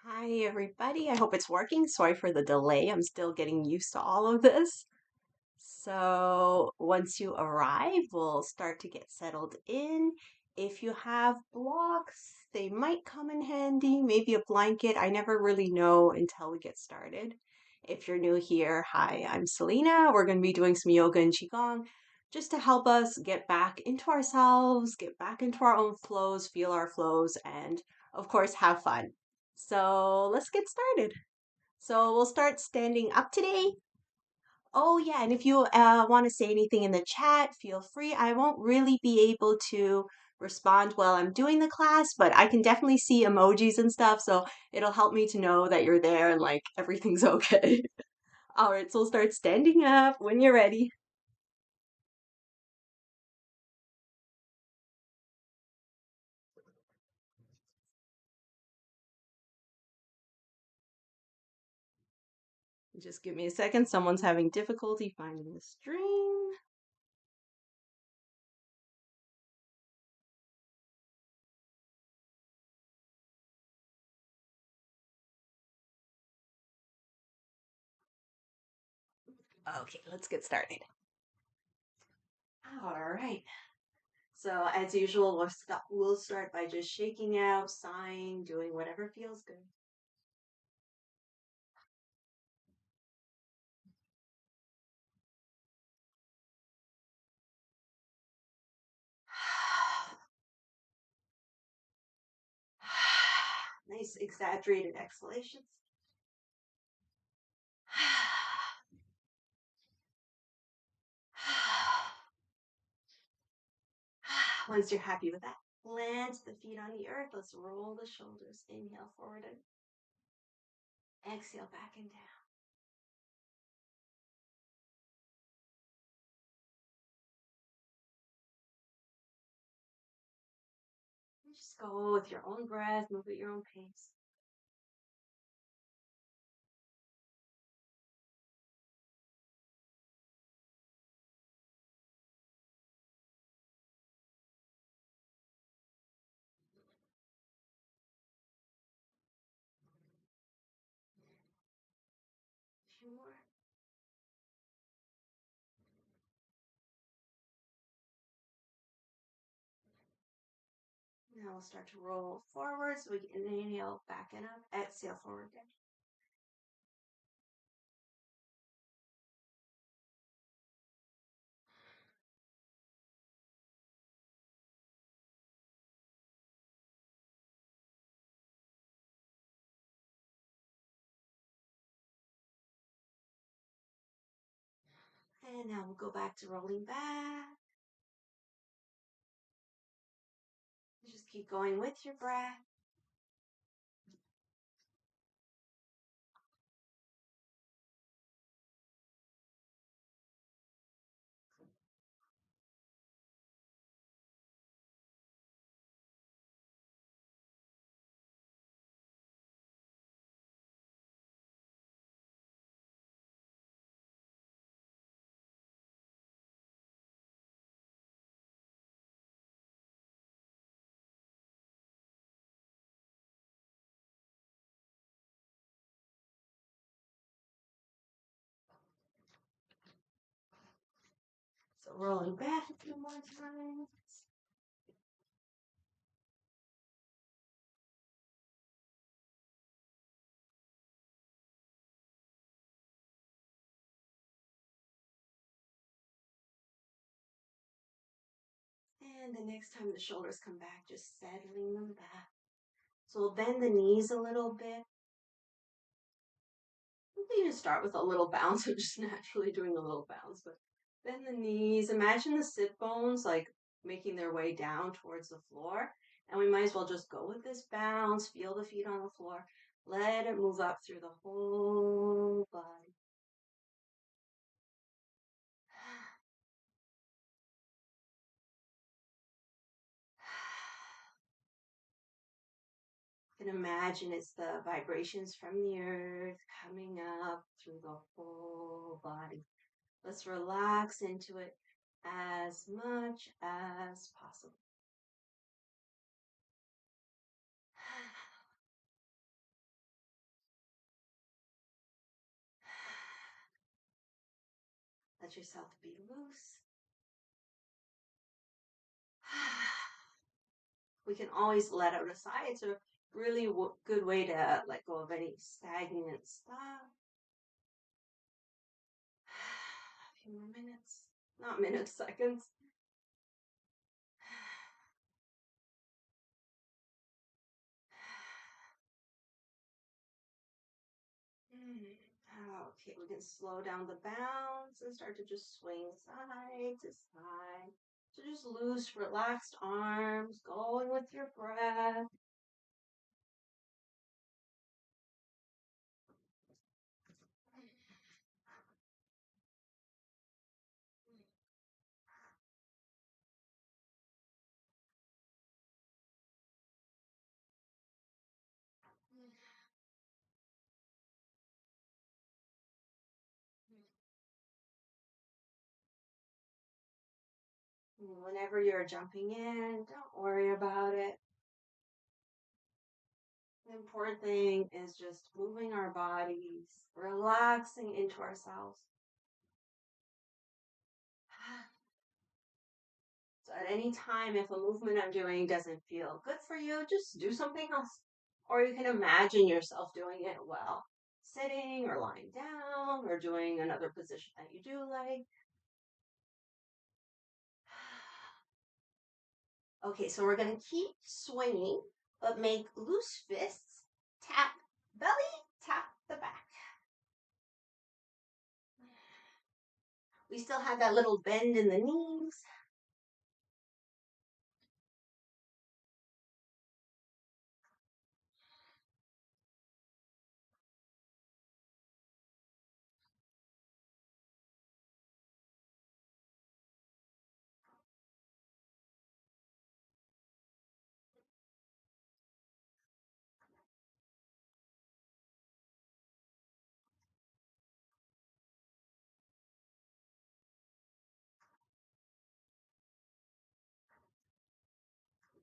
Hi, everybody. I hope it's working. Sorry for the delay. I'm still getting used to all of this. So, once you arrive, we'll start to get settled in. If you have blocks, they might come in handy, maybe a blanket. I never really know until we get started. If you're new here, hi, I'm Celina. We're going to be doing some yoga and qigong just to help us get back into ourselves, get back into our own flows, feel our flows, and of course, have fun. So, let's get started. So, we'll start standing up today. Oh, yeah. And if you want to say anything in the chat, feel free. I won't really be able to respond while I'm doing the class, but I can definitely see emojis and stuff. So it'll help me to know that you're there and like everything's okay. All right. So we'll start standing up when you're ready. Just give me a second. Someone's having difficulty finding the stream. Okay, let's get started. All right. So as usual, we'll start by just shaking out, sighing, doing whatever feels good. Nice exaggerated exhalations. Once you're happy with that, plant the feet on the earth. Let's roll the shoulders. Inhale forward and exhale back and down. And just go with your own breath, move at your own pace. A few more. Now we'll start to roll forward. So we can inhale back and up, exhale forward again. And now we'll go back to rolling back. Just keep going with your breath. So rolling back a few more times. And the next time the shoulders come back, just settling them back. So we'll bend the knees a little bit. We can start with a little bounce, so just naturally doing a little bounce, but bend the knees. Imagine the sit bones like making their way down towards the floor. And we might as well just go with this bounce, feel the feet on the floor, let it move up through the whole body. You can imagine it's the vibrations from the earth coming up through the whole body. Let's relax into it as much as possible. Let yourself be loose. We can always let out a sigh. It's a really good way to let go of any stagnant stuff. A few more minutes, not minutes, seconds. Okay, we can slow down the bounce and start to just swing side to side. So just loose, relaxed arms, going with your breath. Whenever you're jumping in, don't worry about it. The important thing is just moving our bodies, relaxing into ourselves. So at any time, if a movement I'm doing doesn't feel good for you, just do something else. Or you can imagine yourself doing it well, sitting or lying down or doing another position that you do like. Okay, so we're going to keep swinging, but make loose fists. Tap belly, tap the back. We still have that little bend in the knees.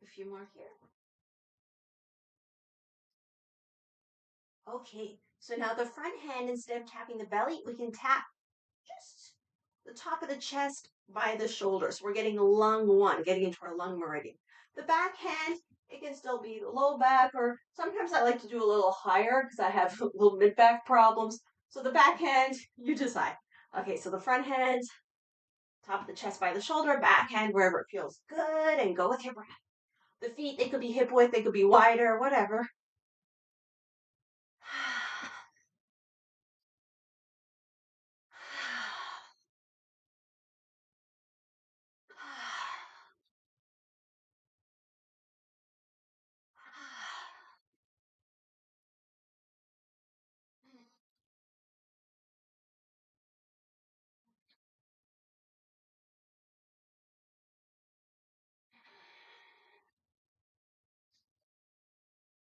A few more here. Okay, so now the front hand, instead of tapping the belly, we can tap just the top of the chest by the shoulders. We're getting lung one, getting into our lung meridian. The back hand, it can still be the low back, or sometimes I like to do a little higher because I have little mid back problems. So the back hand, you decide. Okay, so the front hand, top of the chest by the shoulder, back hand wherever it feels good, and go with your breath. The feet, they could be hip width, they could be wider, whatever.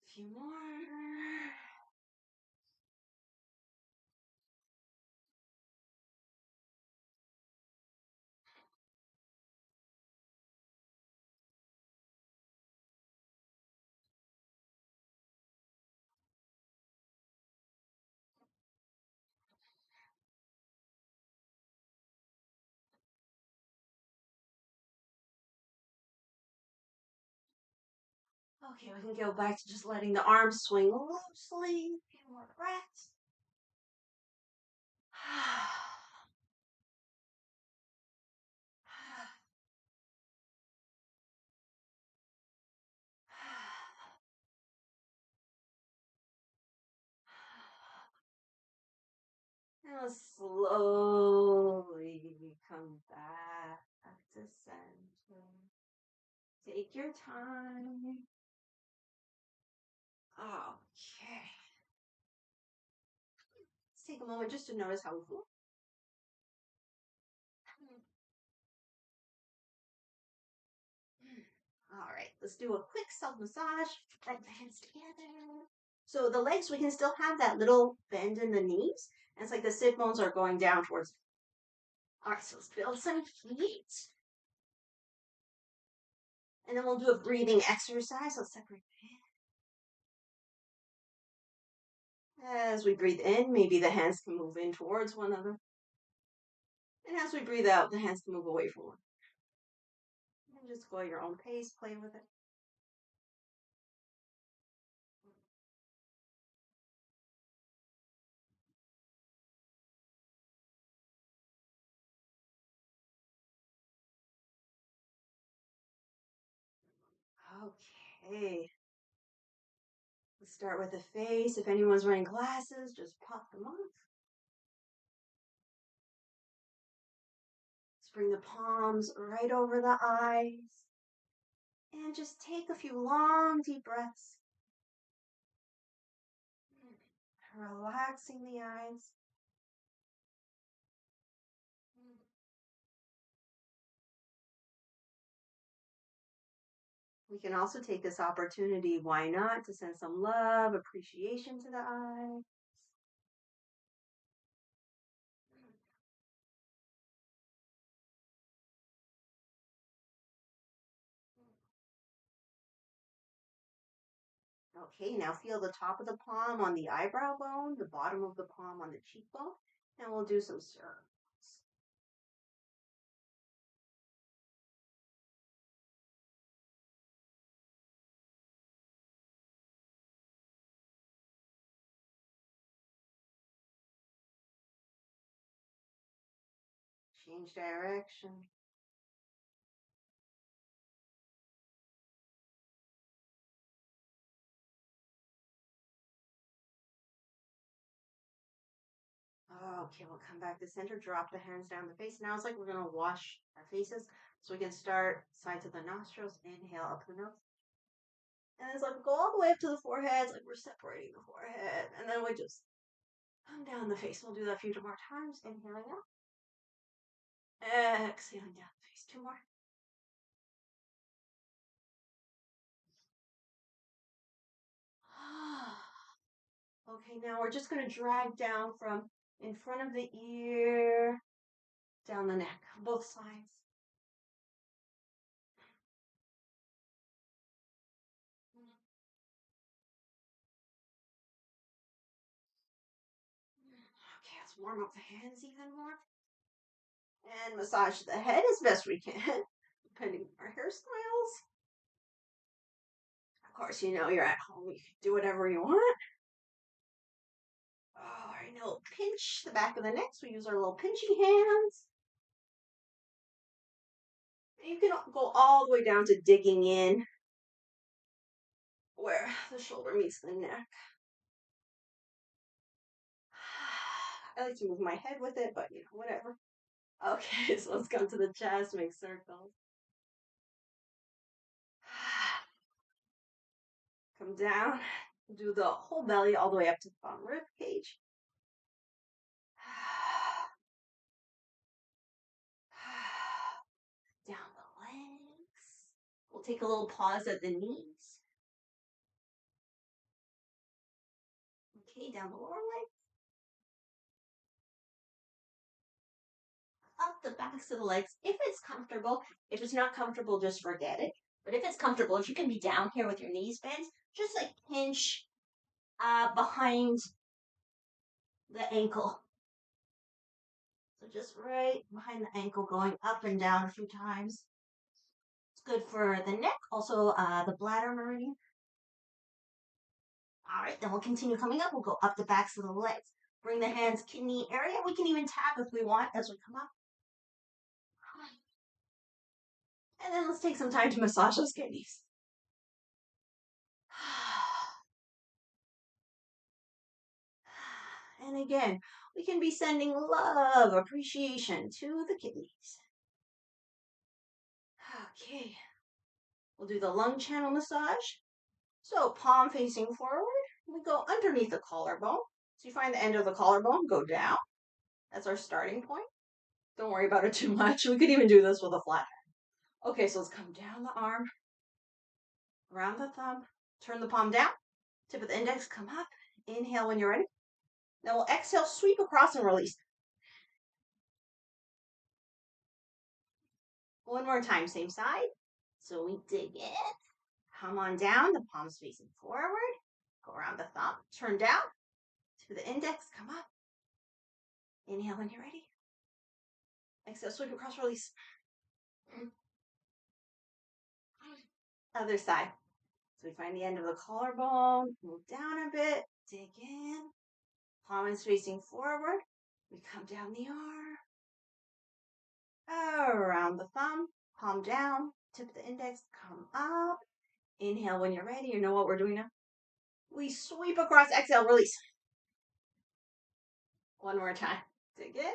A few more. Okay, we can go back to just letting the arms swing loosely. A few more breaths. Now slowly come back to center. Take your time. Okay. Let's take a moment just to notice how we feel. All right, let's do a quick self massage. Bring the hands together. So the legs, we can still have that little bend in the knees. And it's like the sit bones are going down towards. All right, so let's build some heat. And then we'll do a breathing exercise. Let's separate the hands. As we breathe in, maybe the hands can move in towards one another. And as we breathe out, the hands can move away from one. And just go at your own pace, play with it. Okay. Let's start with the face. If anyone's wearing glasses, just pop them off. Let's bring the palms right over the eyes. And just take a few long, deep breaths. Relaxing the eyes. We can also take this opportunity, why not, to send some love, appreciation to the eyes. Okay, now feel the top of the palm on the eyebrow bone, the bottom of the palm on the cheekbone, and we'll do some circles. Change direction. Okay, we'll come back to center, drop the hands down the face. Now it's like we're going to wash our faces. So we can start sides of the nostrils, inhale up the nose. And it's like go all the way up to the forehead, it's like we're separating the forehead. And then we just come down the face. We'll do that a few more times. Inhaling up. Exhaling down the face. Two more. Okay, now we're just going to drag down from in front of the ear, down the neck, on both sides. Okay, let's warm up the hands even more. And massage the head as best we can, depending on our hairstyles. Of course, you know you're at home, you can do whatever you want. All right, now we'll pinch the back of the neck, so we use our little pinchy hands. You can go all the way down to digging in where the shoulder meets the neck. I like to move my head with it, but you know, whatever. Okay, so let's come to the chest, make circles. Come down, do the whole belly all the way up to the bottom rib cage. Down the legs. We'll take a little pause at the knees. Okay, down the lower leg. Up the backs of the legs if it's comfortable. If it's not comfortable, just forget it. But if it's comfortable, if you can be down here with your knees bent, just like pinch behind the ankle. So just right behind the ankle, going up and down a few times. It's good for the neck, also the bladder meridian. All right, then we'll continue coming up. We'll go up the backs of the legs. Bring the hands kidney area. We can even tap if we want as we come up. And then let's take some time to massage those kidneys. And again, we can be sending love, appreciation to the kidneys. Okay. We'll do the lung channel massage. So palm facing forward. We go underneath the collarbone. So you find the end of the collarbone, go down. That's our starting point. Don't worry about it too much. We could even do this with a flat hand. Okay, so let's come down the arm, around the thumb, turn the palm down, tip of the index, come up. Inhale when you're ready. Then we'll exhale, sweep across and release. One more time, same side. So we dig in, come on down, the palms facing forward, go around the thumb, turn down, tip of the index, come up. Inhale when you're ready. Exhale, sweep across, release. Other side. So we find the end of the collarbone, move down a bit, dig in. Palm is facing forward. We come down the arm, around the thumb, palm down, tip the index, come up. Inhale when you're ready. You know what we're doing now? We sweep across, exhale, release. One more time. Dig in.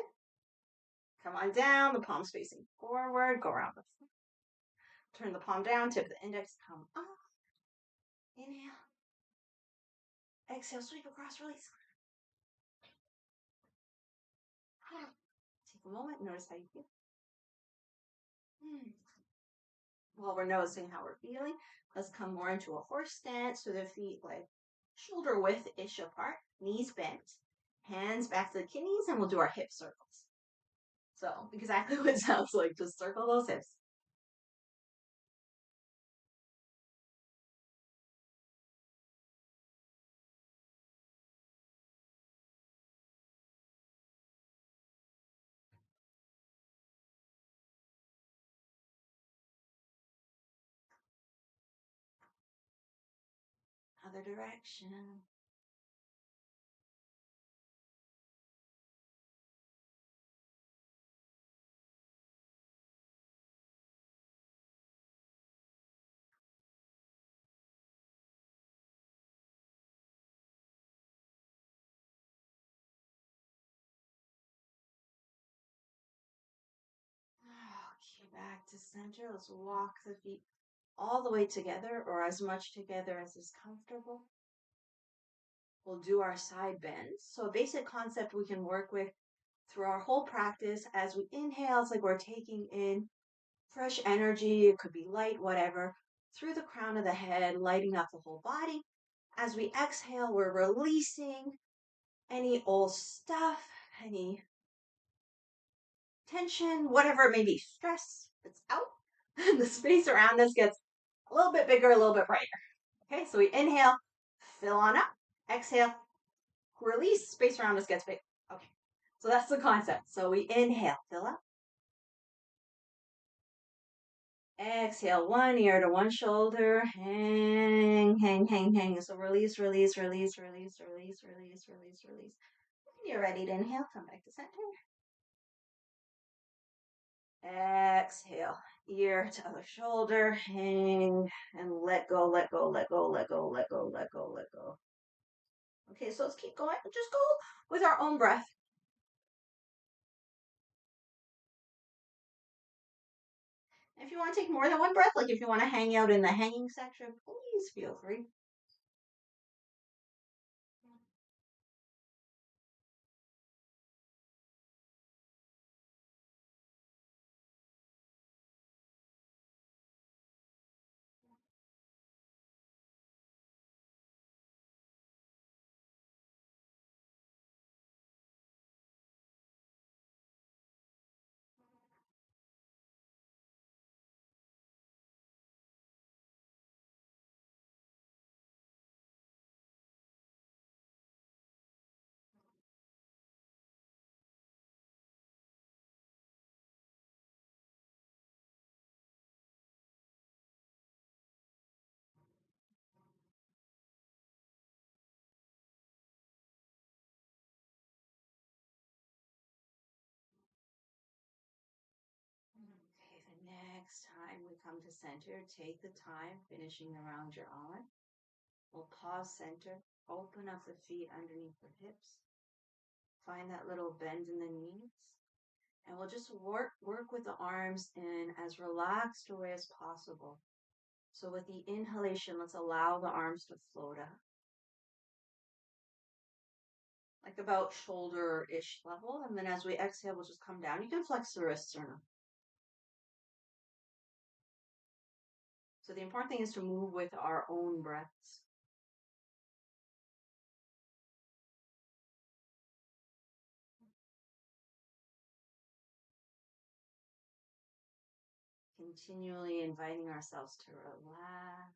Come on down, the palm's facing forward. Go around the thumb. Turn the palm down, tip the index, come up. Inhale. Exhale, sweep across, release. Take a moment, notice how you feel. While we're noticing how we're feeling, let's come more into a horse stance so the feet like shoulder width-ish apart, knees bent, hands back to the kidneys, and we'll do our hip circles. So exactly what it sounds like, just circle those hips. Other direction. Okay, back to center. Let's walk the feet all the way together or as much together as is comfortable. We'll do our side bends. So a basic concept we can work with through our whole practice. As we inhale, it's like we're taking in fresh energy. It could be light, whatever, through the crown of the head, lighting up the whole body. As we exhale, we're releasing any old stuff, any tension, whatever it may be, stress that's out. And the space around us gets a little bit bigger, a little bit brighter. Okay, so we inhale, fill on up, exhale, release, space around us gets big. Okay, so that's the concept. So we inhale, fill up, exhale, one ear to one shoulder, hang, hang, hang, hang. So release, release, release, release, release, release, release, release. When you're ready to inhale, come back to center. Exhale, ear to other shoulder, hang, and let go, let go, let go, let go, let go, let go, let go. Okay, so let's keep going. Just go with our own breath. If you want to take more than one breath, like if you want to hang out in the hanging section, please feel free. Okay, the next time we come to center, take the time finishing around your arm. We'll pause center, open up the feet underneath the hips, find that little bend in the knees, and we'll just work with the arms in as relaxed a way as possible. So with the inhalation, let's allow the arms to float up, like about shoulder-ish level. And then as we exhale, we'll just come down. You can flex the wrists or not. So the important thing is to move with our own breaths. Continually inviting ourselves to relax.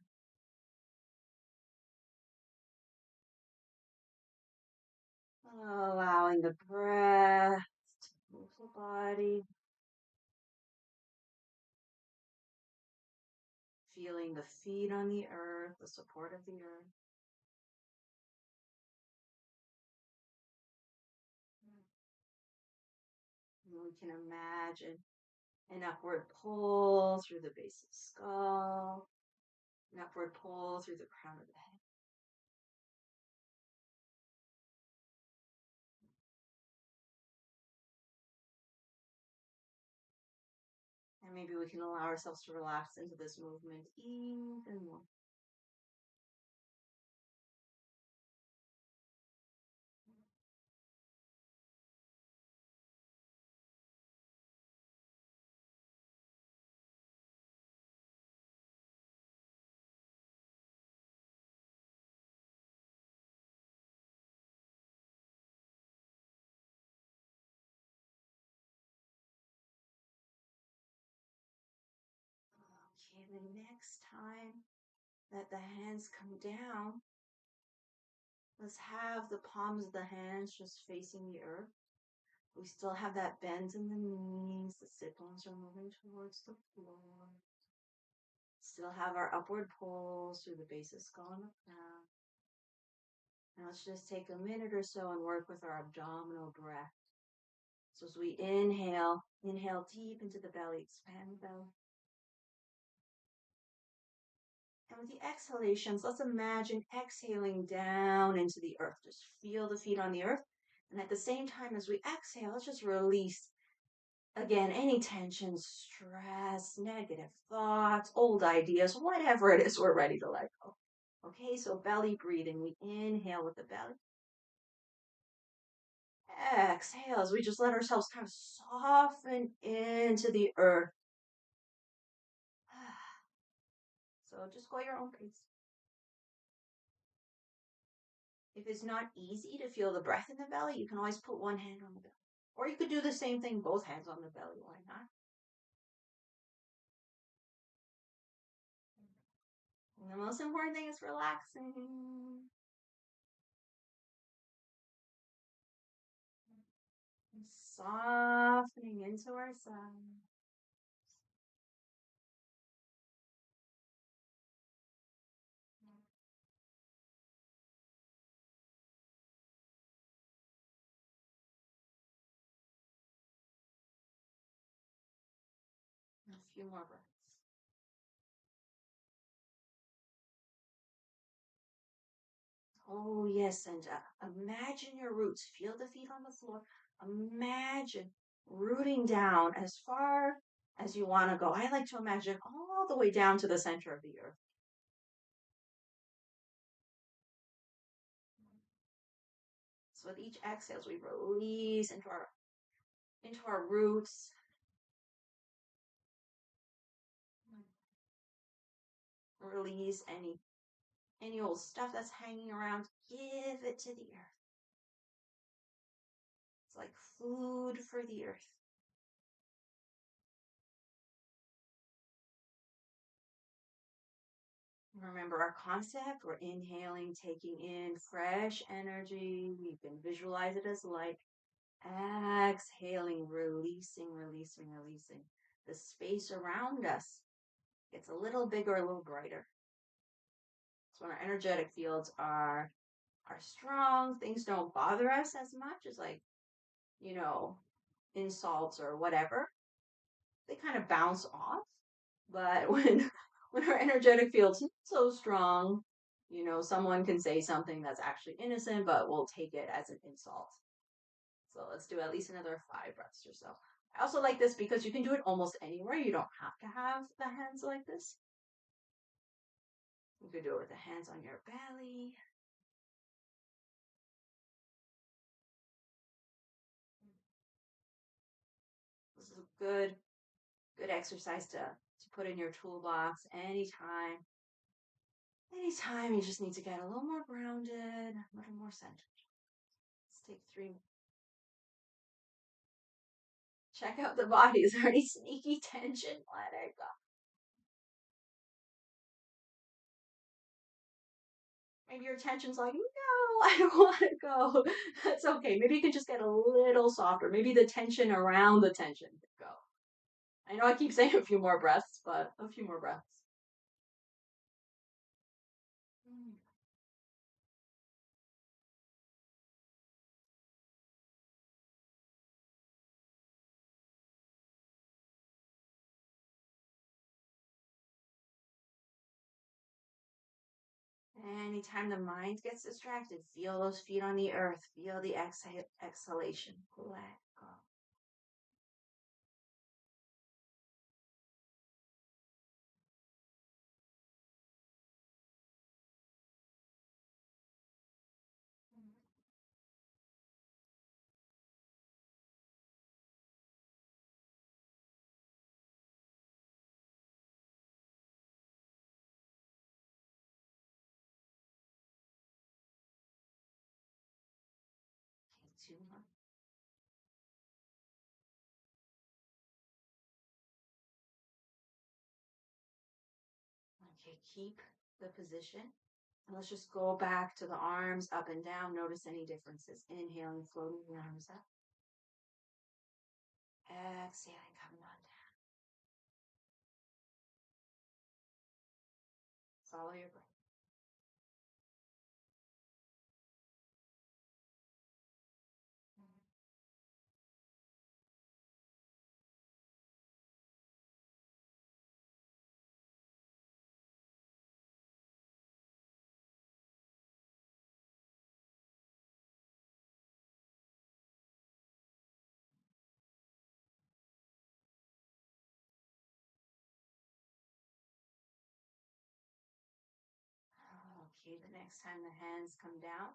Allowing the breath to move the body. Feeling the feet on the earth, the support of the earth. And we can imagine an upward pull through the base of the skull, an upward pull through the crown of the head. And maybe we can allow ourselves to relax into this movement even more. Okay, the next time that the hands come down, let's have the palms of the hands just facing the earth. We still have that bend in the knees. The sit bones are moving towards the floor. Still have our upward pulls through the base of the skull and the crown. Now let's just take a minute or so and work with our abdominal breath. So as we inhale, inhale deep into the belly, expand the belly. And with the exhalations, let's imagine exhaling down into the earth. Just feel the feet on the earth. And at the same time as we exhale, let's just release, again, any tension, stress, negative thoughts, old ideas, whatever it is we're ready to let go. Okay, so belly breathing. We inhale with the belly. Exhale as we just let ourselves kind of soften into the earth. So just go your own pace. If it's not easy to feel the breath in the belly, you can always put one hand on the belly. Or you could do the same thing, both hands on the belly. Why not? And the most important thing is relaxing. Softening into ourselves. A few more breaths. Oh, yes. And imagine your roots. Feel the feet on the floor. Imagine rooting down as far as you want to go. I like to imagine all the way down to the center of the earth. So with each exhale, as we release into our roots, release any old stuff that's hanging around, give it to the earth. It's like food for the earth. Remember our concept, we're inhaling, taking in fresh energy. You can visualize it as light. Exhaling, releasing, releasing, releasing. The space around us gets a little bigger, a little brighter. So when our energetic fields are strong, things don't bother us as much as like, you know, insults or whatever. They kind of bounce off. But when our energetic field's not so strong, someone can say something that's actually innocent, but we'll take it as an insult. So let's do at least another 5 breaths or so. I also like this because you can do it almost anywhere. You don't have to have the hands like this. You could do it with the hands on your belly. This is a good exercise to put in your toolbox anytime. Anytime you just need to get a little more grounded, a little more centered. Let's take 3. Check out the body. Is there any sneaky tension? Let it go. Maybe your tension's like, no, I don't want to go. That's okay. Maybe you can just get a little softer. Maybe the tension around the tension could go. I know I keep saying a few more breaths, but a few more breaths. Anytime the mind gets distracted, feel those feet on the earth. Feel the exhalation. Let go. Okay, two more. Okay, keep the position. And let's just go back to the arms up and down. Notice any differences. Inhaling, floating the arms up. Exhaling, coming on down. Follow your breath. Okay, the next time the hands come down,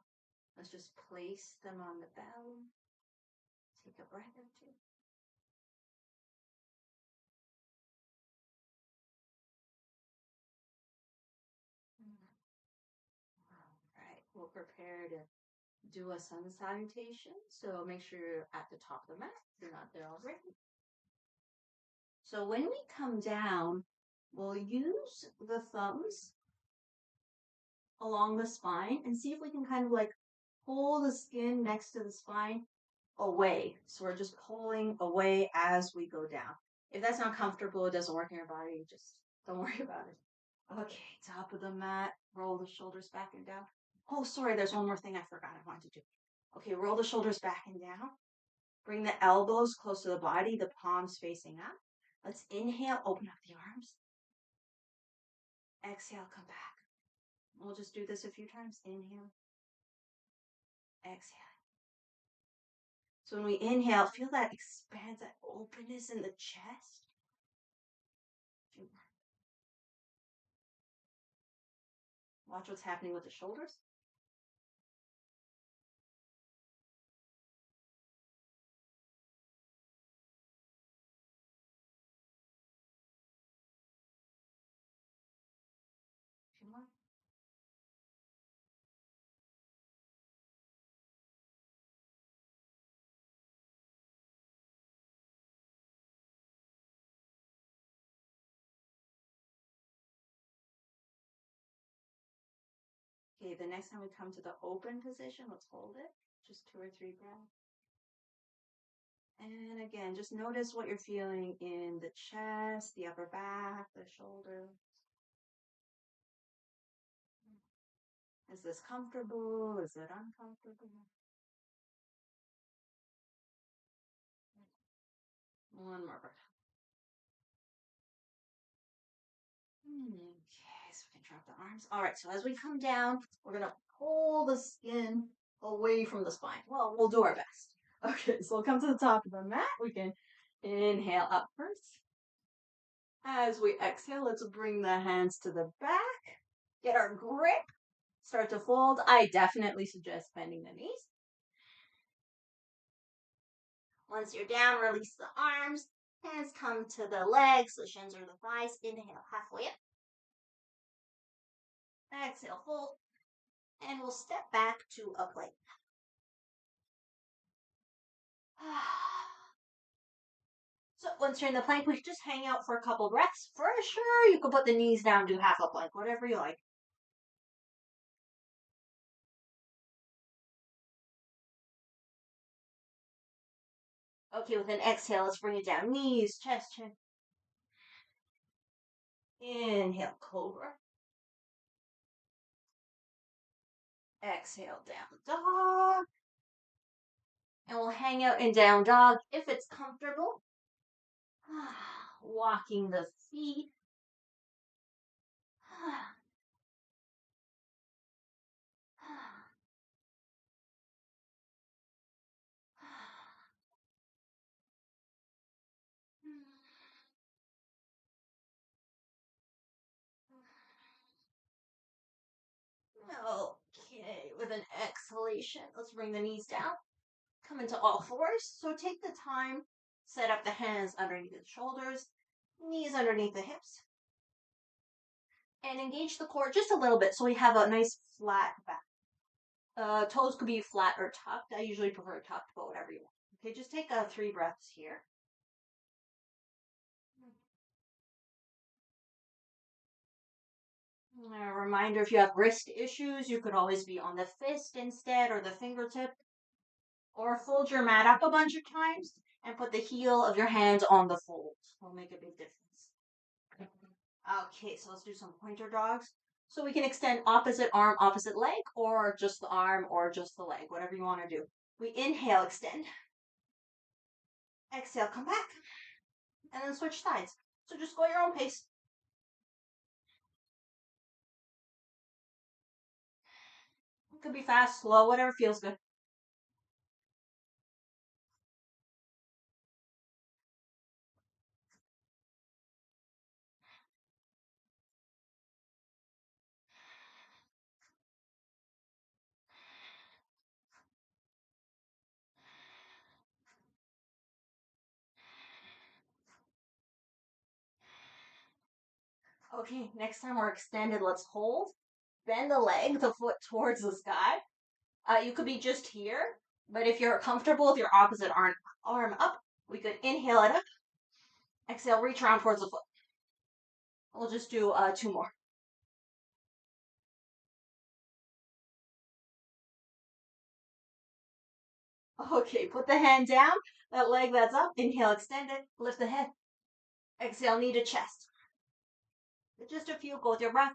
let's just place them on the belly. Take a breath or two. All right, we'll prepare to do a sun salutation. So make sure you're at the top of the mat. If you're not there already. So when we come down, we'll use the thumbs along the spine and see if we can kind of like pull the skin next to the spine away. So we're just pulling away as we go down. If that's not comfortable, it doesn't work in your body, just don't worry about it. Okay, top of the mat, roll the shoulders back and down. Oh, sorry, there's one more thing I forgot I wanted to do. Okay, roll the shoulders back and down. Bring the elbows close to the body, the palms facing up. Let's inhale, open up the arms. Exhale, come back. We'll just do this a few times. Inhale, exhale. So when we inhale, feel that expanse, that openness in the chest. Watch what's happening with the shoulders. A few more. Okay, the next time we come to the open position, let's hold it. Just 2 or 3 breaths. And again, just notice what you're feeling in the chest, the upper back, the shoulders. Is this comfortable? Is it uncomfortable? One more breath. Okay, so we can drop the arms. All right, so as we come down, we're going to pull the skin away from the spine. Well, we'll do our best. Okay, so we'll come to the top of the mat. We can inhale up first. As we exhale, let's bring the hands to the back. Get our grip. Start to fold. I definitely suggest bending the knees. Once you're down, release the arms. Hands come to the legs, the shins or the thighs. Inhale halfway up. Exhale, fold. And we'll step back to a plank. So once you're in the plank, we just hang out for a couple breaths. For sure, you can put the knees down, do half a plank, whatever you like. Okay, with an exhale, let's bring it down. Knees, chest, chin. Inhale, cobra. Exhale, down dog. And we'll hang out in down dog if it's comfortable. Walking the feet. with an exhalation. Let's bring the knees down. Come into all fours. So take the time, set up the hands underneath the shoulders, knees underneath the hips, and engage the core just a little bit so we have a nice flat back. Toes could be flat or tucked. I usually prefer tucked, but whatever you want. Okay, just take 3 breaths here. A reminder, if you have wrist issues, you could always be on the fist instead or the fingertip. Or fold your mat up a bunch of times and put the heel of your hand on the fold. Will make a big difference. Okay, so let's do some pointer dogs. So we can extend opposite arm, opposite leg, or just the arm, or just the leg, whatever you want to do. We inhale, extend. Exhale, come back. And then switch sides. So just go at your own pace. It could be fast, slow, whatever feels good. Okay, next time we're extended, let's hold. Bend the leg, the foot towards the sky. You could be just here, but if you're comfortable with your opposite arm up, we could inhale it up. Exhale, reach around towards the foot. We'll just do 2 more. Okay, put the hand down, that leg that's up. Inhale, extend it, lift the head. Exhale, knee to chest. Just a few, go with your breath.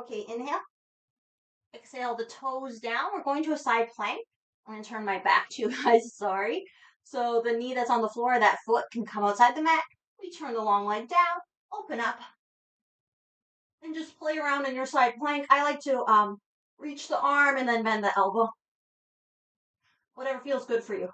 Okay, inhale. Exhale the toes down. We're going to a side plank. I'm going to turn my back to you guys, sorry. So the knee that's on the floor, that foot can come outside the mat. We turn the long leg down, open up, and just play around in your side plank. I like to reach the arm and then bend the elbow. Whatever feels good for you.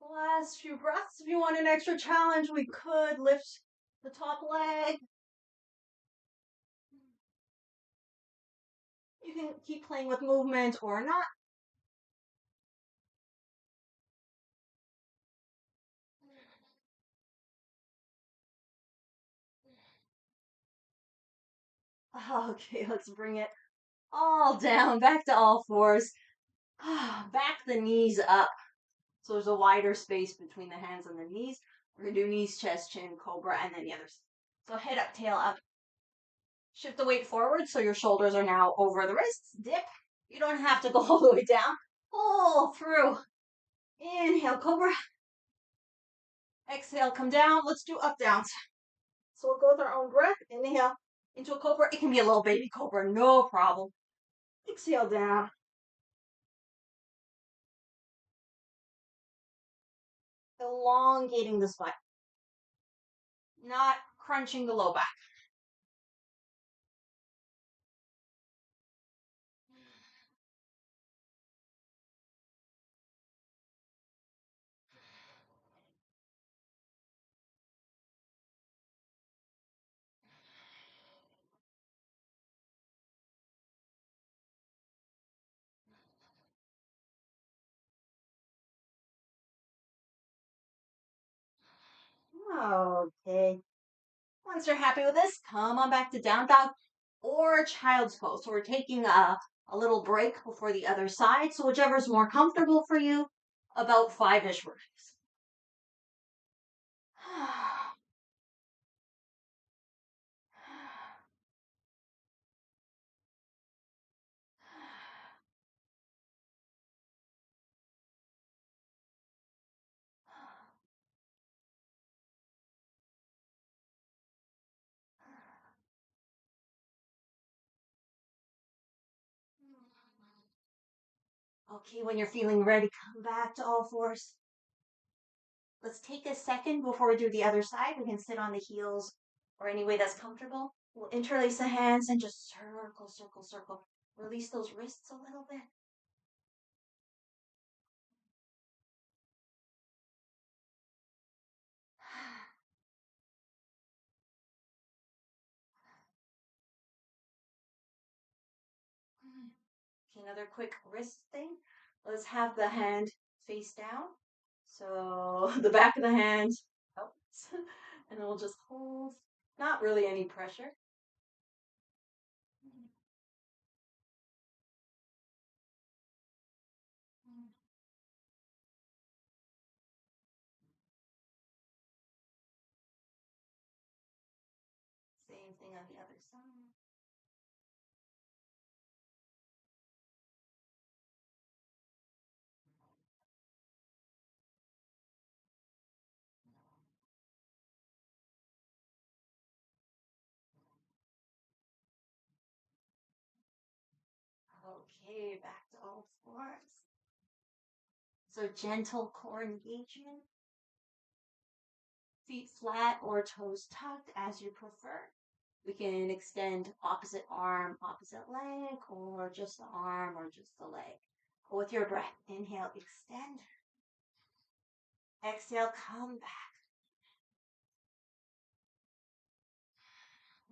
Last few breaths. If you want an extra challenge, we could lift the top leg. You can keep playing with movement or not. Okay, let's bring it all down, back to all fours. Back the knees up. So there's a wider space between the hands and the knees. We're going to do knees, chest, chin, cobra, and then the others. So head up, tail up. Shift the weight forward so your shoulders are now over the wrists. Dip. You don't have to go all the way down. Pull through. Inhale, cobra. Exhale, come down. Let's do up downs. So we'll go with our own breath. Inhale into a cobra. It can be a little baby cobra, no problem. Exhale down. Elongating the spine. Not crunching the low back. Okay. Once you're happy with this, come on back to down dog or child's pose. So we're taking a little break before the other side. So whichever's more comfortable for you, about 5-ish breaths. Okay, when you're feeling ready, come back to all fours. Let's take a second before we do the other side. We can sit on the heels or any way that's comfortable. We'll interlace the hands and just circle, circle, circle. Release those wrists a little bit. Okay, another quick wrist thing. Let's have the hand face down. So the back of the hand helps. And then we'll just hold. Not really any pressure. Same thing on the other side. Okay, back to all fours. So gentle core engagement, feet flat or toes tucked as you prefer. We can extend opposite arm, opposite leg, or just the arm or just the leg. With your breath, inhale, extend. Exhale, come back.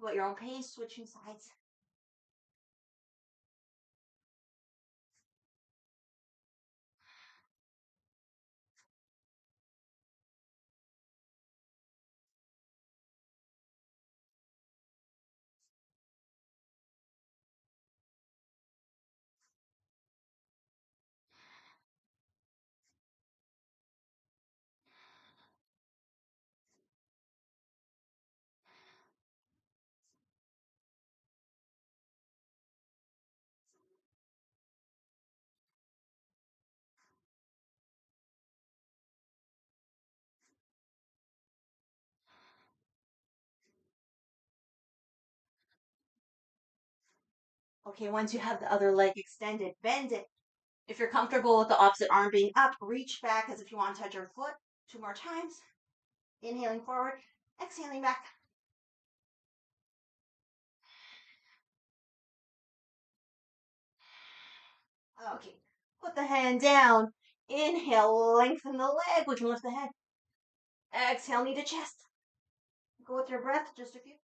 Go at your own pace, switching sides. Okay, once you have the other leg extended, bend it. If you're comfortable with the opposite arm being up, reach back as if you want to touch your foot. Two more times. Inhaling forward, exhaling back. Okay, put the hand down. Inhale, lengthen the leg. We can lift the head. Exhale, knee to chest. Go with your breath, just a few.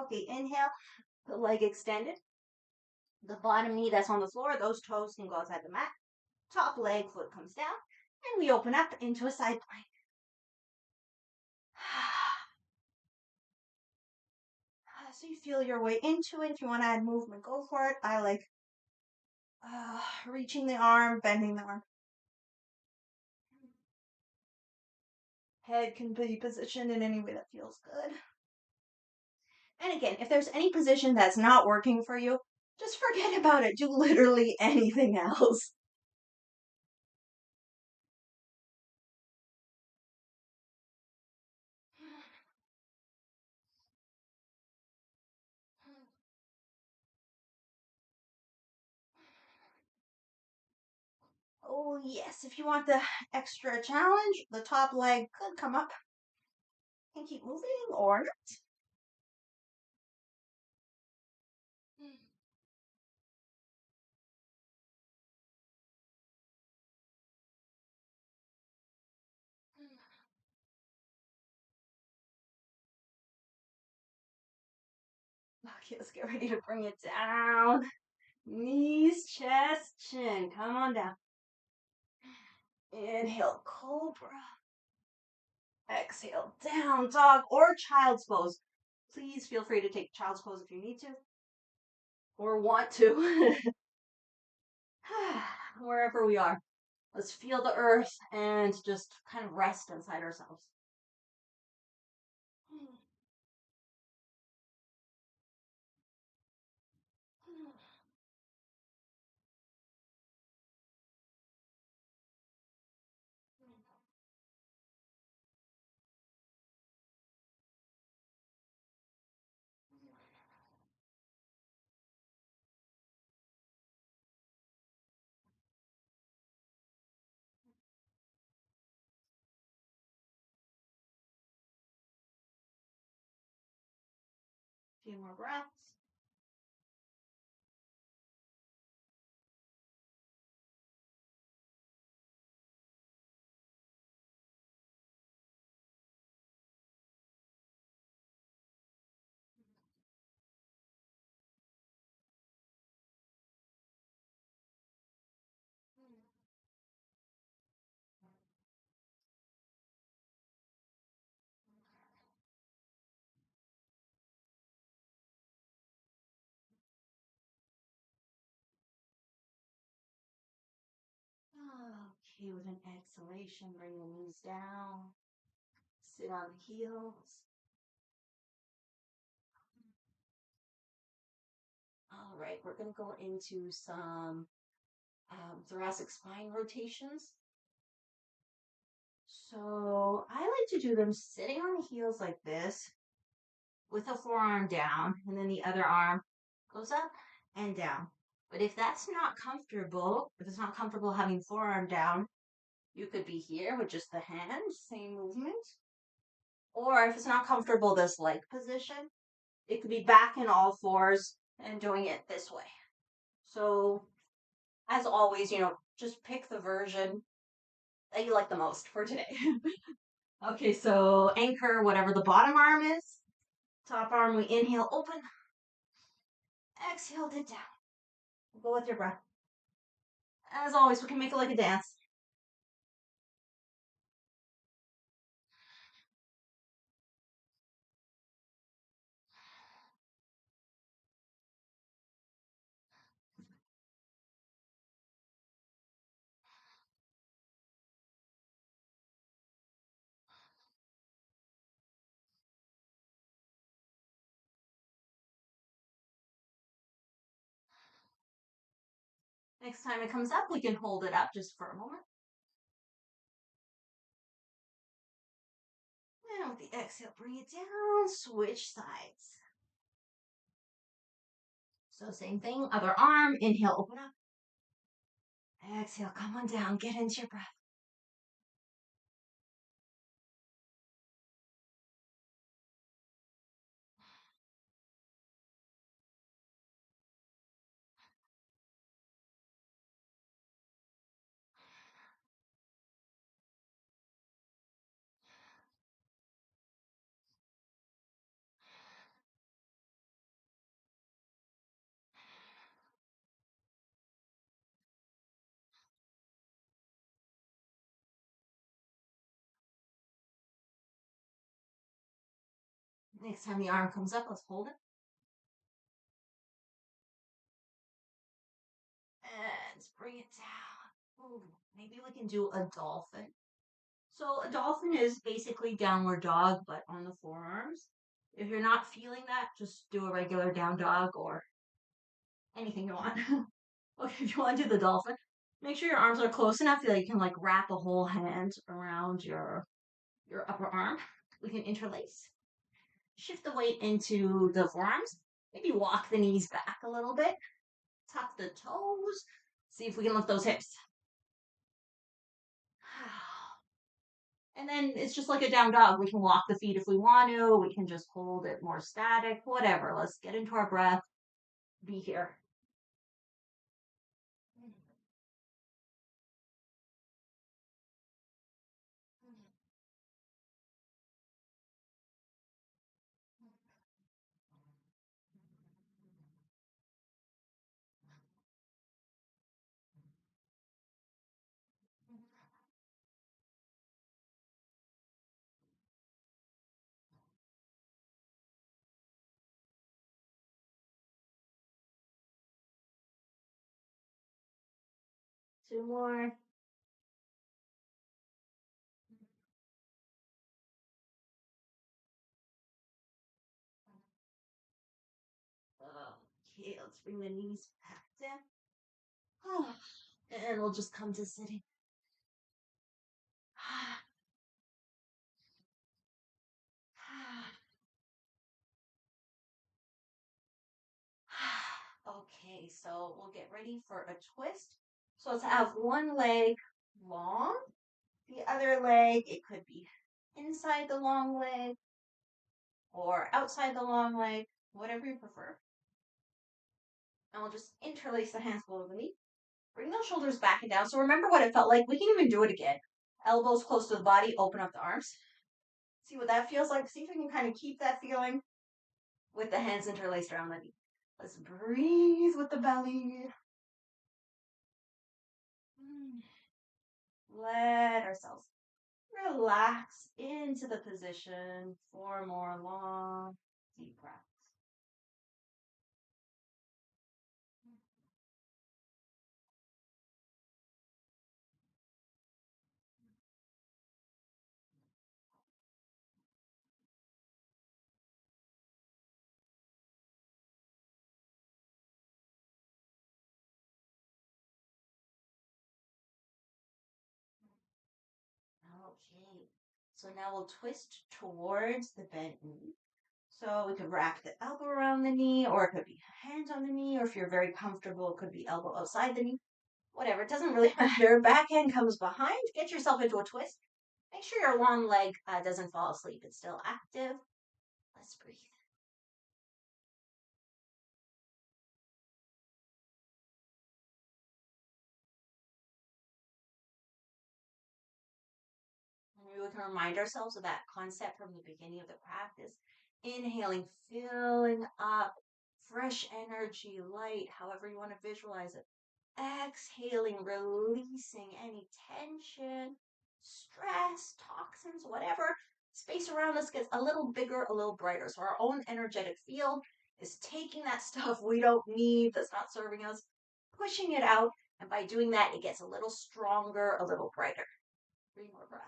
Okay, inhale, the leg extended. The bottom knee that's on the floor, those toes can go outside the mat. Top leg, foot comes down. And we open up into a side plank. So you feel your way into it. If you want to add movement, go for it. I like reaching the arm, bending the arm. Head can be positioned in any way that feels good. And again, if there's any position that's not working for you, just forget about it. Do literally anything else. Oh, yes, if you want the extra challenge, the top leg could come up and keep moving or not. Okay, let's get ready to bring it down. Knees, chest, chin. Come on down. Inhale, cobra. Exhale, down dog or child's pose. Please feel free to take child's pose if you need to or want to. Wherever we are, let's feel the earth and just kind of rest inside ourselves. few more breaths. Okay, with an exhalation, bring the knees down. Sit on the heels. All right, we're going to go into some thoracic spine rotations. So I like to do them sitting on the heels like this with a forearm down, and then the other arm goes up and down. But if that's not comfortable, if it's not comfortable having forearm down, you could be here with just the hands, same movement. Or if it's not comfortable, this leg position, it could be back in all fours and doing it this way. So as always, just pick the version that you like the most for today. Okay, so anchor whatever the bottom arm is. Top arm, we inhale, open. Exhale, dip down. Go with your breath. As always, we can make it like a dance. Next time it comes up, we can hold it up just for a moment. And with the exhale, bring it down, switch sides. So same thing, other arm, inhale, open up. Exhale, come on down, get into your breath. Next time the arm comes up, let's hold it. And bring it down. Ooh, maybe we can do a dolphin. So a dolphin is basically downward dog, but on the forearms. If you're not feeling that, just do a regular down dog or anything you want. Okay, if you want to do the dolphin, make sure your arms are close enough that you can like wrap a whole hand around your upper arm. We can interlace. Shift the weight into the forearms. Maybe walk the knees back a little bit. Tuck the toes. See if we can lift those hips. And then it's just like a down dog. We can walk the feet if we want to. We can just hold it more static, whatever. Let's get into our breath. Be here. Two more. Okay, let's bring the knees back down. And we'll just come to sitting. Okay, so we'll get ready for a twist. So let's have one leg long, the other leg, it could be inside the long leg or outside the long leg. whatever you prefer. And we'll just interlace the hands below the knee. Bring those shoulders back and down. So remember what it felt like. We can even do it again. Elbows close to the body, open up the arms. See what that feels like. See if we can kind of keep that feeling with the hands interlaced around the knee. Let's breathe with the belly. Let ourselves relax into the position. 4 more long, deep breaths. Okay. So now we'll twist towards the bent knee. So we could wrap the elbow around the knee, or it could be hands on the knee, or if you're very comfortable, it could be elbow outside the knee. Whatever, it doesn't really matter. Backhand comes behind. Get yourself into a twist. Make sure your long leg doesn't fall asleep. It's still active. Let's breathe. And we can remind ourselves of that concept from the beginning of the practice. Inhaling, filling up, fresh energy, light, however you want to visualize it. Exhaling, releasing any tension, stress, toxins, whatever. Space around us gets a little bigger, a little brighter. So our own energetic field is taking that stuff we don't need, that's not serving us, pushing it out. And by doing that, it gets a little stronger, a little brighter. 3 more breaths.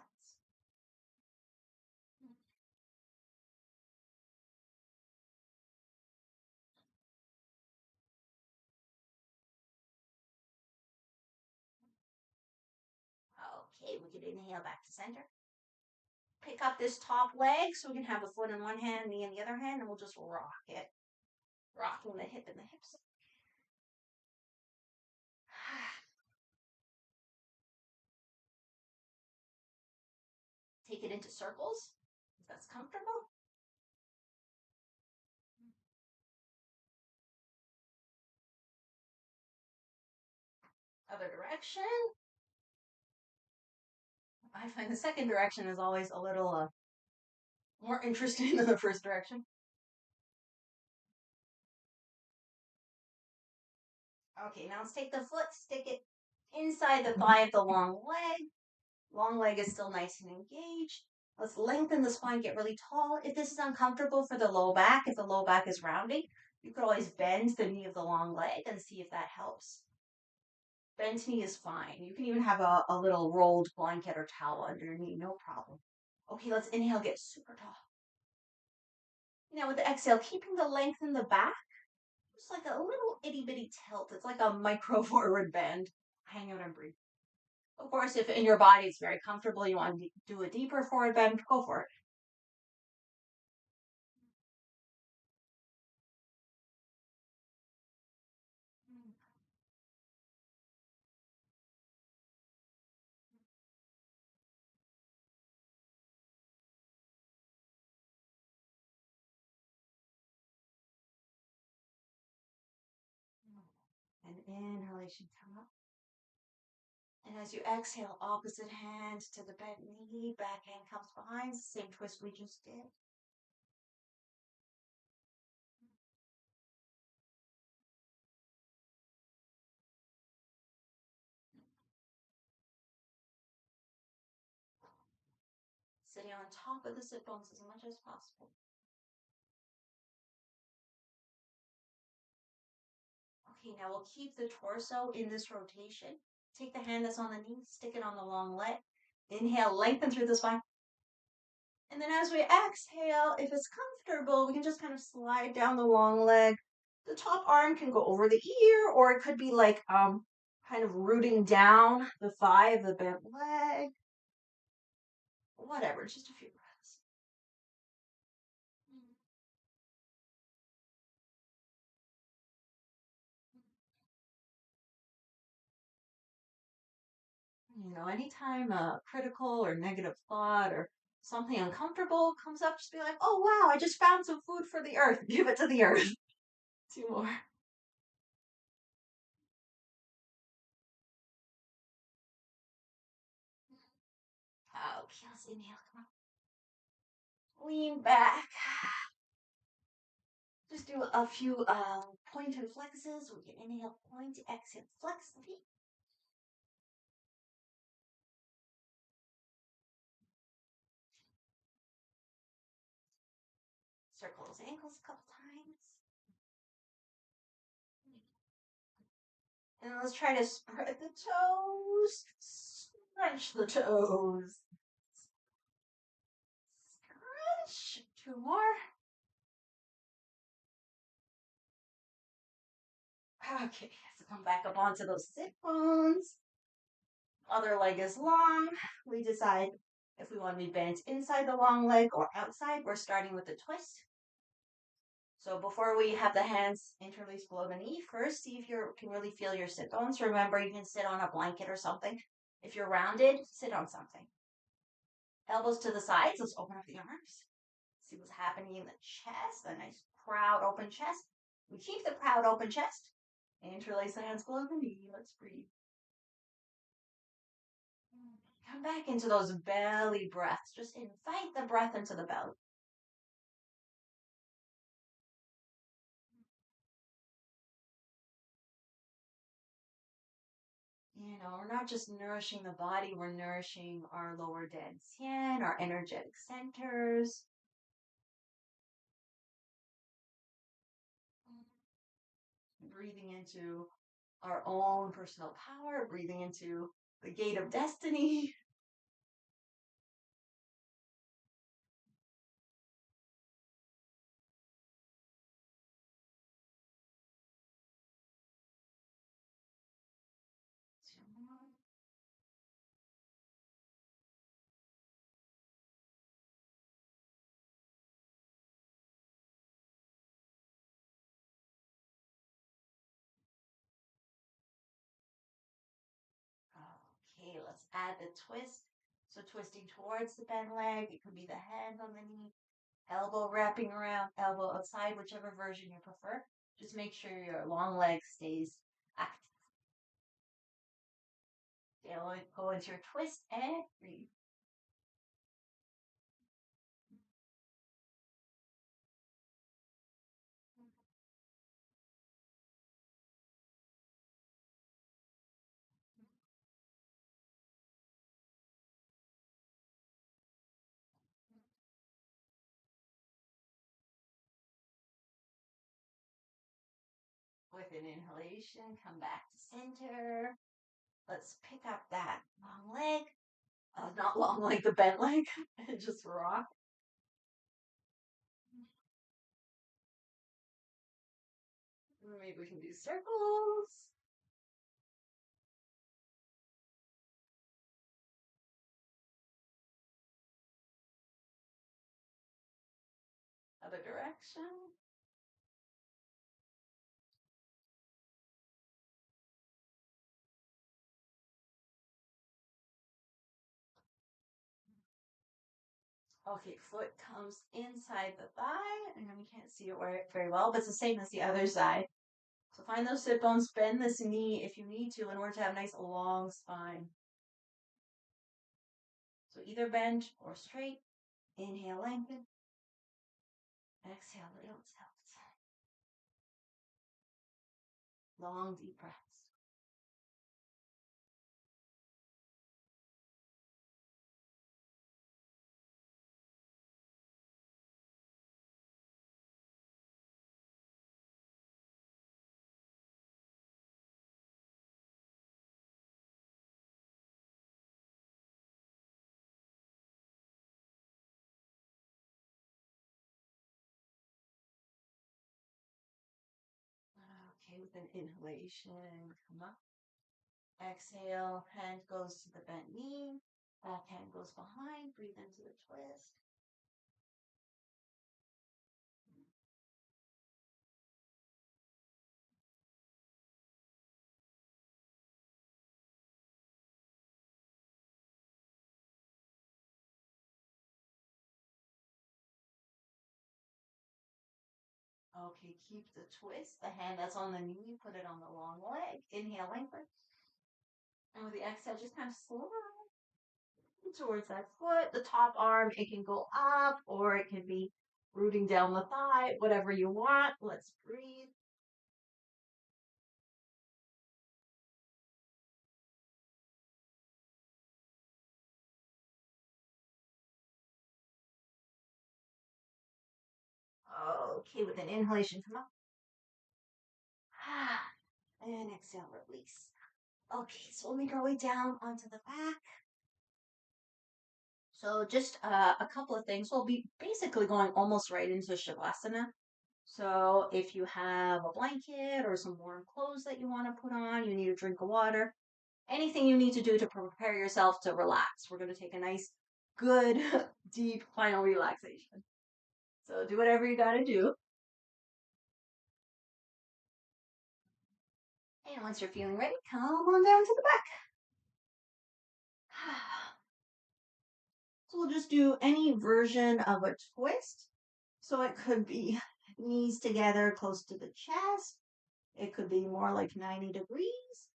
Okay, we can inhale back to center. Pick up this top leg so we can have the foot in one hand, knee in the other hand, and we'll just rock it. Rocking the hip and the hips. Take it into circles if that's comfortable. Other direction. I find the second direction is always a little more interesting than the first direction. Okay, now let's take the foot, stick it inside the thigh of the long leg. Long leg is still nice and engaged. Let's lengthen the spine, get really tall. If this is uncomfortable for the low back, if the low back is rounding, you could always bend the knee of the long leg and see if that helps. Bent knee is fine. You can even have a little rolled blanket or towel under your knee, no problem. Okay, let's inhale, get super tall. Now with the exhale, keeping the length in the back, just like a little itty bitty tilt. It's like a micro forward bend. Hang out and breathe. Of course, if in your body it's very comfortable, you want to do a deeper forward bend, go for it. And inhalation, come up. And as you exhale, opposite hand to the bent knee, back hand comes behind, same twist we just did. Sitting on top of the sit bones as much as possible. Okay, now we'll keep the torso in this rotation. Take the hand that's on the knee, stick it on the long leg. Inhale, lengthen through the spine. And then as we exhale, if it's comfortable, we can just kind of slide down the long leg. The top arm can go over the ear, or it could be like kind of rooting down the thigh of the bent leg. Whatever, just a few breaths. Anytime a critical or negative thought or something uncomfortable comes up, just be like, oh wow, I just found some food for the earth. Give it to the earth. Two more. Okay, let's inhale. Come on. Lean back. Just do a few point and flexes. We can inhale, point, exhale, flex the feet. Circle those ankles a couple times. And let's try to spread the toes. Stretch the toes. Stretch. Two more. Okay, so come back up onto those sit bones. Other leg is long. We decide if we want to be bent inside the long leg or outside. We're starting with the twist. So before we have the hands interlaced below the knee, first see if you can really feel your sit bones. Remember, you can sit on a blanket or something. If you're rounded, sit on something. Elbows to the sides. Let's open up the arms. See what's happening in the chest. A nice proud open chest. We keep the proud open chest. Interlace the hands below the knee. Let's breathe. Come back into those belly breaths. Just invite the breath into the belly. You know, we're not just nourishing the body, we're nourishing our lower dantian, our energetic centers. Breathing into our own personal power, breathing into the gate of destiny. Okay, let's add the twist. So twisting towards the bent leg, it could be the hand on the knee, elbow wrapping around, elbow outside, whichever version you prefer. Just make sure your long leg stays active. Go into your twist and breathe. With an inhalation, come back to center. Let's pick up that long leg. Not long leg, the bent leg, and just rock. Maybe we can do circles. Other direction. Okay, foot comes inside the thigh, and we can't see it very well, but it's the same as the other side. So find those sit bones, bend this knee if you need to in order to have a nice long spine. So either bend or straight. Inhale, lengthen. Exhale, little tilt. Long, deep breaths. Okay, with an inhalation, come up. Exhale, hand goes to the bent knee. Back hand goes behind. Breathe into the twist. Okay, keep the twist. The hand that's on the knee, put it on the long leg. Inhale, lengthen. And with the exhale, just kind of slide towards that foot. The top arm, it can go up or it can be rooting down the thigh, whatever you want. Let's breathe. Okay, with an inhalation, come up. And exhale, release. Okay, so we'll make our way down onto the back. So just a couple of things. We'll be basically going almost right into Shavasana. So if you have a blanket or some warm clothes that you want to put on, you need a drink of water, anything you need to do to prepare yourself to relax. We're going to take a nice, good, deep final relaxation. So do whatever you got to do. And once you're feeling ready, come on down to the back. So we'll just do any version of a twist. So it could be knees together close to the chest. It could be more like 90 degrees.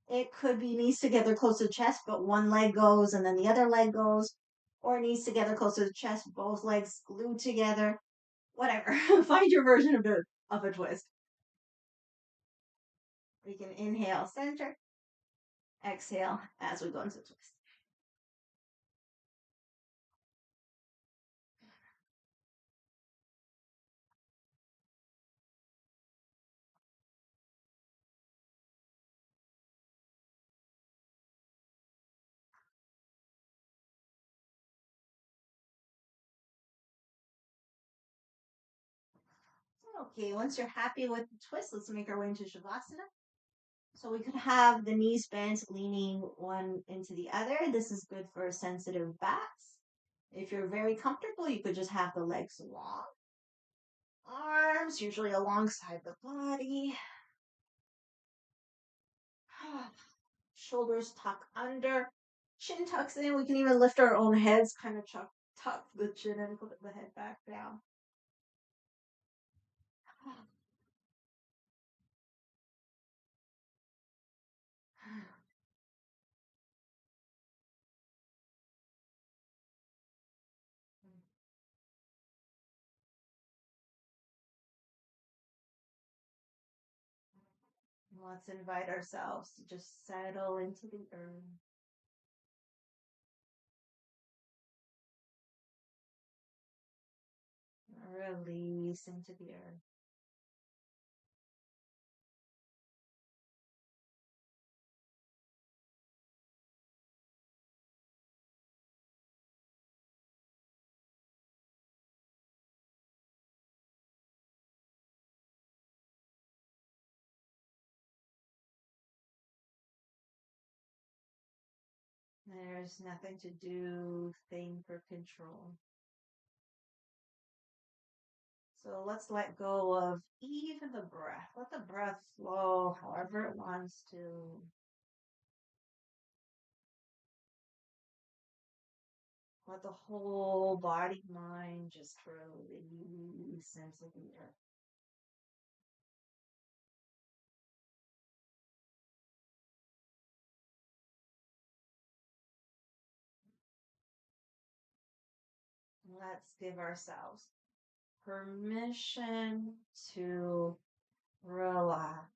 It could be knees together close to the chest, but one leg goes and then the other leg goes. Or knees together close to the chest, both legs glued together. Whatever. Find your version of a twist. We can inhale center, exhale as we go into the twist. Okay, once you're happy with the twist, let's make our way into Shavasana. So we could have the knees bent, leaning one into the other. This is good for sensitive backs. If you're very comfortable, you could just have the legs long. Arms usually alongside the body. Shoulders tuck under. Chin tucks in. We can even lift our own heads, kind of tuck the chin and put the head back down. Let's invite ourselves to just settle into the earth. Release into the earth. There's nothing to do, think, or control. So let's let go of even the breath. Let the breath flow however it wants to. Let the whole body, mind just release into the earth. Let's give ourselves permission to relax.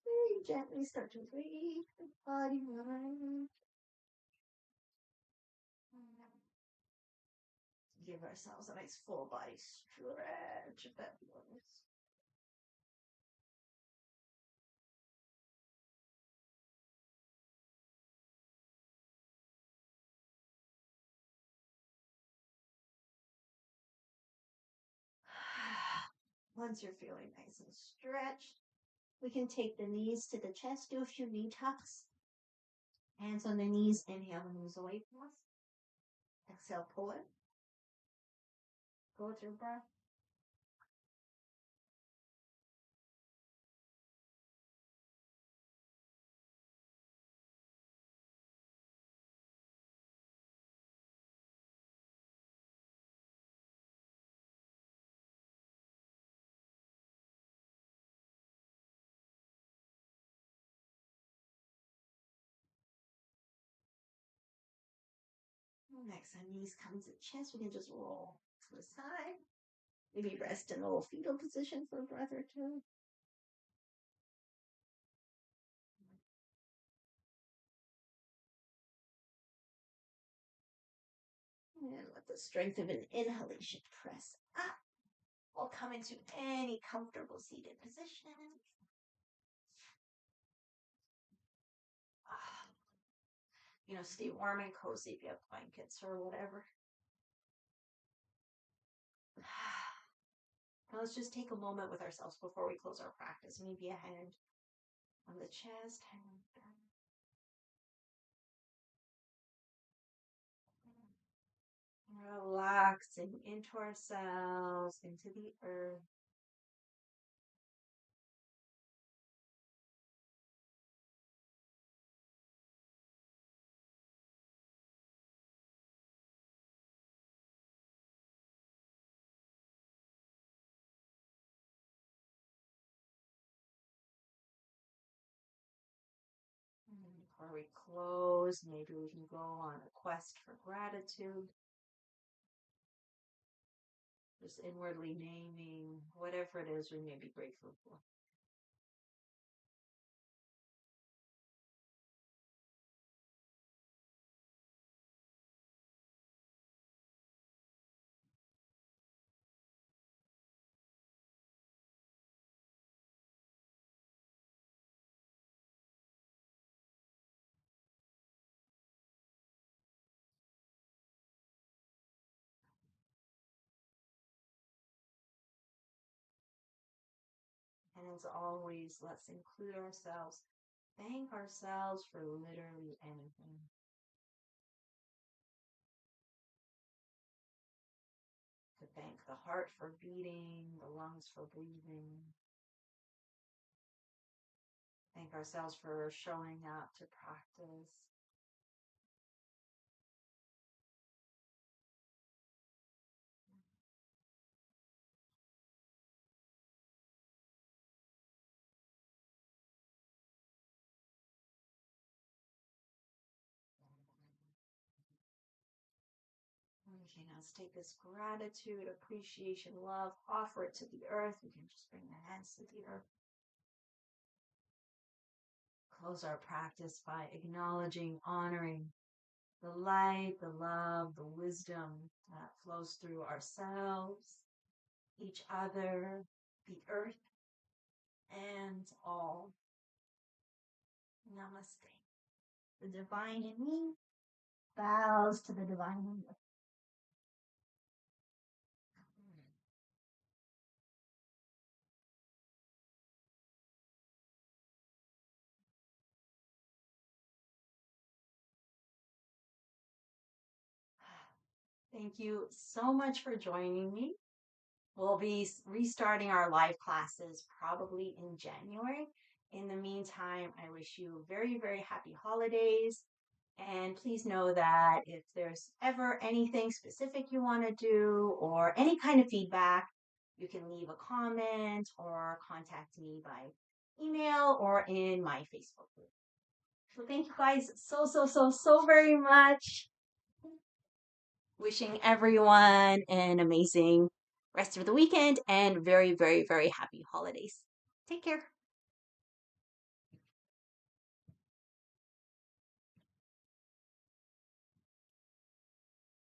Very gently start to raise the body line. Give ourselves a nice full body stretch if that feels. Once you're feeling nice and stretched, we can take the knees to the chest, do a few knee tucks. Hands on the knees, inhale the knees away from us. Exhale, pull it. Go with your breath. Next time knees come to chest, we can just roll to the side. Maybe rest in a little fetal position for a breath or two. And with the strength of an inhalation, press up. We'll come into any comfortable seated position. Stay warm and cozy if you have blankets or whatever. Now let's just take a moment with ourselves before we close our practice. Maybe a hand on the chest, hand down. Relaxing into ourselves, into the earth. And before we close, maybe we can go on a quest for gratitude. Just inwardly naming whatever it is we may be grateful for. And as always, let's include ourselves. Thank ourselves for literally anything. To thank the heart for beating, the lungs for breathing. Thank ourselves for showing up to practice. Okay, now let's take this gratitude, appreciation, love, offer it to the earth. We can just bring the hands to the earth. Close our practice by acknowledging, honoring the light, the love, the wisdom that flows through ourselves, each other, the earth, and all. Namaste. The divine in me bows to the divine in you. Thank you so much for joining me. We'll be restarting our live classes probably in January. In the meantime, I wish you very, very happy holidays. And please know that if there's ever anything specific you want to do or any kind of feedback, you can leave a comment or contact me by email or in my Facebook group. So thank you guys so very much. Wishing everyone an amazing rest of the weekend and very, very, very happy holidays. Take care.